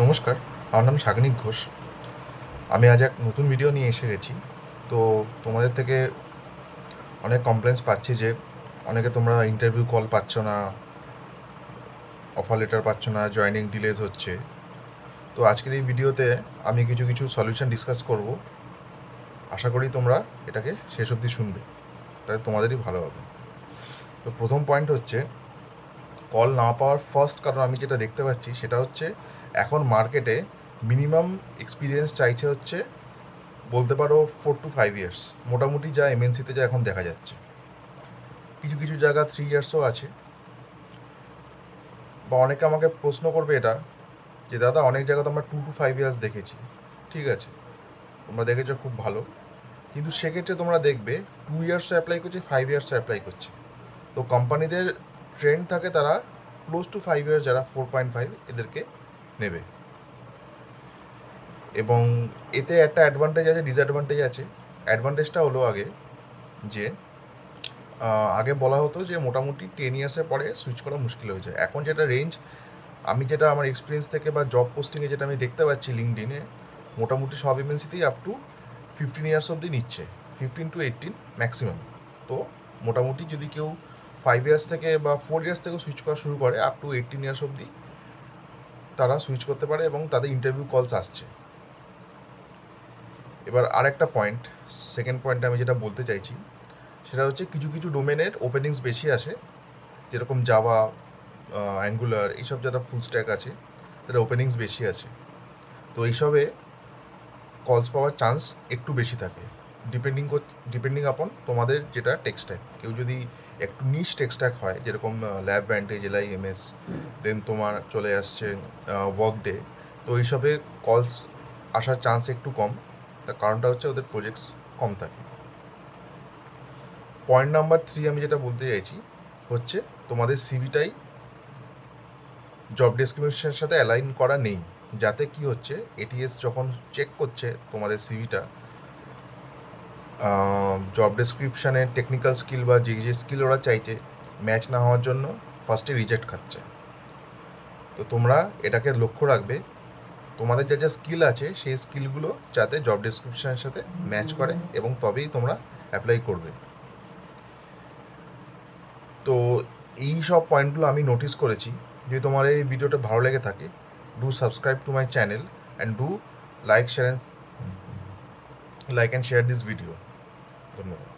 নমস্কার, আমার নাম সাগ্নিক ঘোষ। আমি আজ এক নতুন ভিডিও নিয়ে এসে গেছি। তো তোমাদের থেকে অনেক কমপ্লেন্টস পাচ্ছি যে অনেকে তোমরা ইন্টারভিউ কল পাচ্ছ না, অফার লেটার পাচ্ছ না, জয়েনিং ডিলেজ হচ্ছে। তো আজকের এই ভিডিওতে আমি কিছু কিছু সলিউশন ডিসকাস করব। আশা করি তোমরা এটাকে শেষ অবধি শুনবে, তাহলে তোমাদেরই ভালো হবে। তো প্রথম পয়েন্ট হচ্ছে কল না পাওয়ার ফার্স্ট কারণ আমি যেটা দেখতে পাচ্ছি সেটা হচ্ছে এখন মার্কেটে মিনিমাম এক্সপিরিয়েন্স চাইছে হচ্ছে বলতে পারো 4 to 5 ইয়ার্স, মোটামুটি যা এমএনসিতে যা এখন দেখা যাচ্ছে। কিছু কিছু জায়গা 3 ইয়ার্সও আছে। বা অনেকে আমাকে প্রশ্ন করবে এটা যে দাদা অনেক জায়গা তো আমরা 2 to 5 ইয়ার্স দেখেছি। ঠিক আছে, তোমরা দেখেছো, খুব ভালো। কিন্তু সেক্ষেত্রে তোমরা দেখবে 2 ইয়ার্সও অ্যাপ্লাই করছে, 5 ইয়ার্সও অ্যাপ্লাই করছে। তো কোম্পানিদের ট্রেন্ড থাকে তারা ক্লোজ টু 5 ইয়ার্স, যারা 4.5 এদেরকে নেবে। এবং এতে একটা অ্যাডভান্টেজ আছে, ডিসঅ্যাডভান্টেজ আছে। অ্যাডভান্টেজটা হলো যে আগে বলা হতো যে মোটামুটি 10 ইয়ার্সের পরে সুইচ করা মুশকিল হয়ে যায়। এখন যেটা রেঞ্জ, আমি যেটা আমার এক্সপিরিয়েন্স থেকে বা জব পোস্টিংয়ে যেটা আমি দেখতে পাচ্ছি লিঙ্কডিনে, মোটামুটি সব এমএনসিতেই আপ টু 15 ইয়ার্স অবধি নিচ্ছে, 15 to 18 ম্যাক্সিমাম। তো মোটামুটি যদি কেউ 5 ইয়ার্স থেকে বা 4 ইয়ার্স থেকে সুইচ করা শুরু করে, আপ টু 18 ইয়ার্স অবধি তারা সুইচ করতে পারে এবং তাদের ইন্টারভিউ কলস আসছে। এবার আরেকটা পয়েন্ট, সেকেন্ড পয়েন্টে আমি যেটা বলতে চাইছি সেটা হচ্ছে কিছু কিছু ডোমেনের ওপেনিংস বেশি আসে, যেরকম জাভা, অ্যাঙ্গুলার, এইসব যারা ফুল স্ট্যাক আছে তাদের ওপেনিংস বেশি আছে। তো এইসবে কলস পাওয়ার চান্স একটু বেশি থাকে, ডিপেন্ডিং আপন তোমাদের যেটা টেক স্ট্যাক। কেউ যদি একটু নিশ টেক স্ট্যাক হয়, যেরকম ল্যাব ভ্যান্টেজ, LIMS, দেন তোমার চলে আসছে ওয়ার্কডে, তো এইসবে কলস আসার চান্স একটু কম। তার কারণটা হচ্ছে ওদের প্রজেক্টস কম থাকে। পয়েন্ট নাম্বার 3 আমি যেটা বলতে চাইছি হচ্ছে তোমাদের সিভিটাই জব ডেসক্রিপশনের সাথে অ্যালাইন করা নেই, যাতে কি হচ্ছে এটিএস যখন চেক করছে তোমাদের সিভিটা, জব ডেসক্রিপশানের টেকনিক্যাল স্কিল বা যে যে স্কিল ওরা চাইছে ম্যাচ না হওয়ার জন্য ফার্স্টে রিজেক্ট খাচ্ছে। তো তোমরা এটাকে লক্ষ্য রাখবে, তোমাদের যা যা স্কিল আছে সেই স্কিলগুলো যাতে জব ডেসক্রিপশনের সাথে ম্যাচ করে, এবং তবেই তোমরা অ্যাপ্লাই করবে। তো এই সব পয়েন্টগুলো আমি নোটিস করেছি। যদি তোমার এই ভিডিওটা ভালো লেগে থাকে, do subscribe to my channel and do like and share this video. ধন্যবাদ।